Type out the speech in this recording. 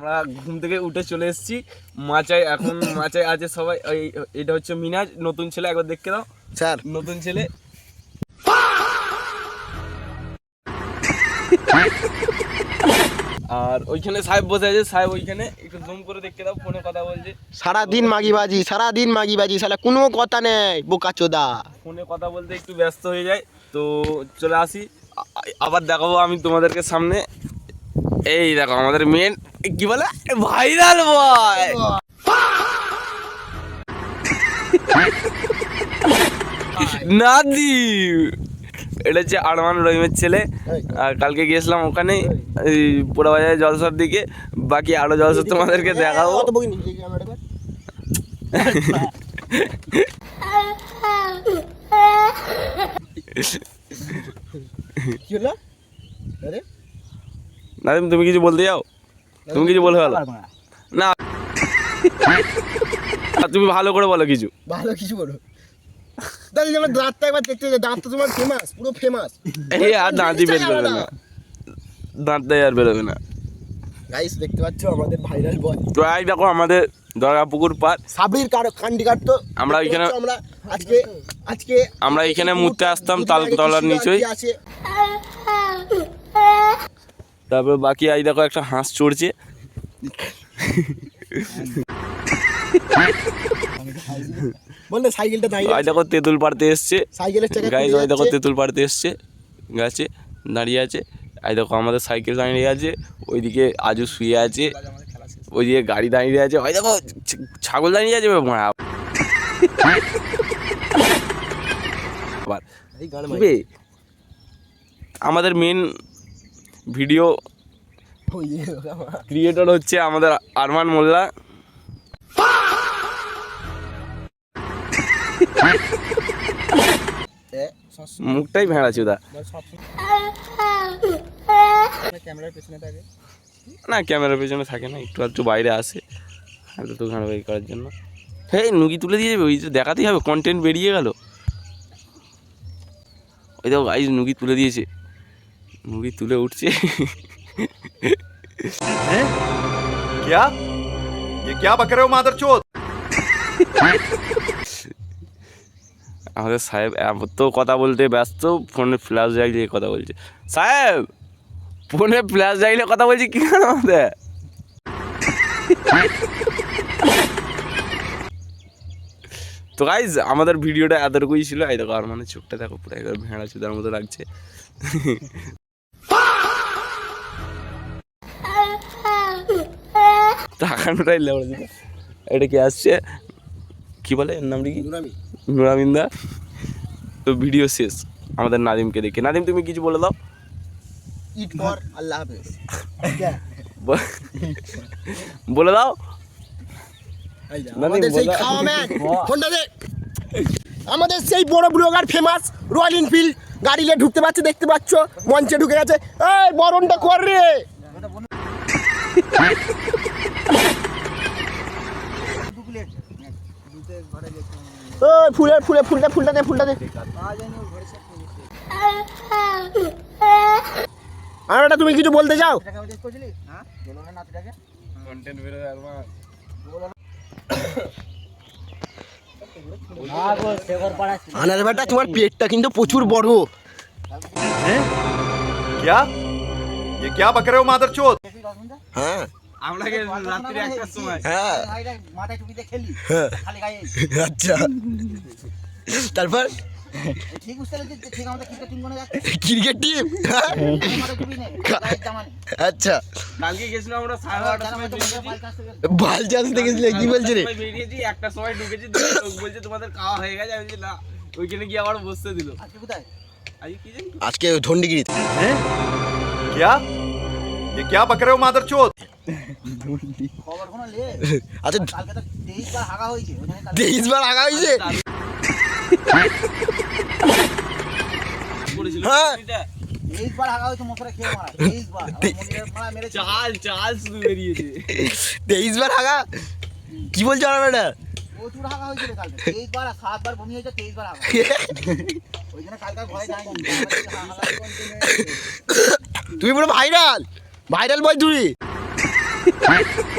আমরা ঘুম থেকে উঠে চলে এসেছি মাচায়। এখন মাচায় আছে সবাই। এটা হচ্ছে মিনাজ, নতুন ছেলে, একবার দেখতে দাও স্যার। নতুন ছেলে। আর ওইখানে সাহেব বসে আছে, সাহেব ওইখানে, একটু জুম করে দেখতে দাও, ফোনে কথা বলছে। সারাদিন মাগিবাজি, সারাদিন মাগিবাজি, শালা কোনো কথা নেই, বোকাচোদা। ফোনে কথা বলতে একটু ব্যস্ত হয়ে যায়। তো চলে আসি, আবার দেখাবো আমি তোমাদেরকে সামনে। এই দেখো আমাদের মেন কি বলে ভাইরাল বয় নাদিম। এটা হচ্ছে আরমান রহিমের ছেলে। আর কালকে গিয়েছিলাম ওখানে পোড়া বাজারে জলসার দিকে। বাকি আরো জলসা তোমাদেরকে দেখাবো। নাদিম তুমি কিছু বলতে যাও? তুমি কিছু বলে ভালো না, তুমি ভালো করে বলো কিছু। ভালো কিছু বলো। দাঁড়ি আমার দাঁতটা একবার দেখতে, দাঁত তো তোমার ফেমাস, পুরো ফেমাস। এই আর দাঁতই বের বেরোবে না, দাঁতটাই আর বেরোবে না। গাইস দেখতে পাচ্ছ আমাদের ভাইরাল বয়। তো এই দেখো আমাদের দরগাপুকুর পার সাবরির কান্ডি কাটতো। আমরা এখানে আজকে আমরা এখানে মুততে আসতাম তালতলার নিচেই। তারপর বাকি এই দেখো একটা হাঁস চড়ছে। বললে সাইকেলটা দাঁড়িয়ে এই দেখো তেঁতুল পাড়তে এসছে সাইকেলের চাকা। গাইস ওই দেখো তেঁতুল পাড়তে এসছে, গাছে দাঁড়িয়ে আছে। এই দেখো আমাদের সাইকেল দাঁড়িয়ে আছে, ওইদিকে আজু শুয়ে আছে, ওইদিকে গাড়ি দাঁড়িয়ে আছে। ওই দেখো ছাগল দাঁড়িয়ে আছে। আমাদের মেন ভিডিও ক্রিয়েটর হচ্ছে আমাদের আরমান মোল্লা। মুখটাই ভেড়া চুদা। না ক্যামেরার পেছনে থাকে না, একটু একটু বাইরে আসে তো ঘাড়াবাড়ি করার জন্য। হ্যাঁ নুগি তুলে দিয়ে যাবে, ওই তো দেখাতেই হবে, কন্টেন্ট বেরিয়ে গেল। ওই দেখো গাইস নুগি তুলে দিয়েছে, নুগি তুলে উঠছে। क्या ये क्या बक रहे हो मादरचोद? আমাদের সাহেব তো কথা বলতে ব্যস্ত, ফোনে ফ্ল্যাশ জাগিয়ে কথা বলছে। সাহেব ফোনে ফ্ল্যাশ জাগিয়ে কথা বলছি কি কেন আমাদের? তো গাইজ আমাদের ভিডিওটা এতটুকুই ছিল। এই দেখো আর মানে চোখটা দেখো পুরো একবার ভেড়া চুদার মতো লাগছে। তাকানোটাই লেবড়া চুদা। এটা কি আসছে, কি বলে এর নামটা কি? নুরামিন্দা। তো ভিডিও শেষ আমাদের নাদিমকে দেখে। নাদিম তুমি কিছু বলে দাও। ইট ফর আল্লাহ হাফেজ। বলে দাও। আমাদের সেই খাওয়া ম্যান ফোনটা দে। আমাদের সেই বড় ব্লগার ফেমাস রয়্যাল এনফিল্ড গাড়ি নিয়ে ঢুকতে পারছে, দেখতে পাচ্ছ মঞ্চে ঢুকে গেছে। এই বরণটা কর রে। ফুলটা দে। আর এটা তুমি কিছু বলতে চাও? আনার বেটা তোমার পেটটা কিন্তু প্রচুর বড়। क्या ये क्या बक रहे हो मादरचोद? হ্যাঁ আমরা রাত্রি 1টার সময় হ্যাঁ মাথায় টুপিতে খেলি খালি গায়ে। আচ্ছা তারপর ঠিক বুঝতে পারছি ঠিক আমাদের ক্রিকেট টিম কোনে যাচ্ছে, ক্রিকেট টিম। মাথায় টুপি নেই গায়ে জামা নেই। আচ্ছা কালকে গেছিলাম আমরা 8:30টার সময় ভাল চান্স দেখেছিলে, কি বলছে রে? বেরিয়েছি, 1টার সময় ঢুকেছি, লোক বলছে তোমাদের খাওয়া হয়ে গেছে। আমি বলছি না, ওইখানে গিয়ে আবার বসতে দিল। আজকে কোথায়? আজকে কি জানি আজকে ধন্ডিগিরি। क्या ये क्या बक रहे हो मादरचोद? খবর কোন লে? আচ্ছা কালকে তো 23 বার হাগা হয়েছে, ওখানে 23 বার আগা হয়েছে। করেছিল হ্যাঁ। 23 বার হাগা হয়েছে, মশরা খেয়ে মারা 23 বার। আমার মনিরের মারা মেরেছে। চাল শুধু বেরিয়েছে। 23 বার আগা কি বলছো আমার বেটা? প্রচুর হাগা হয়েছিল কালকে, 23 বার, 7 বার বমি হয়েছে, 23 বার হাগা। ওই জন্য কালকে ভয় যায়নি। তুমি পুরো ভাইরাল বয় তুমি। है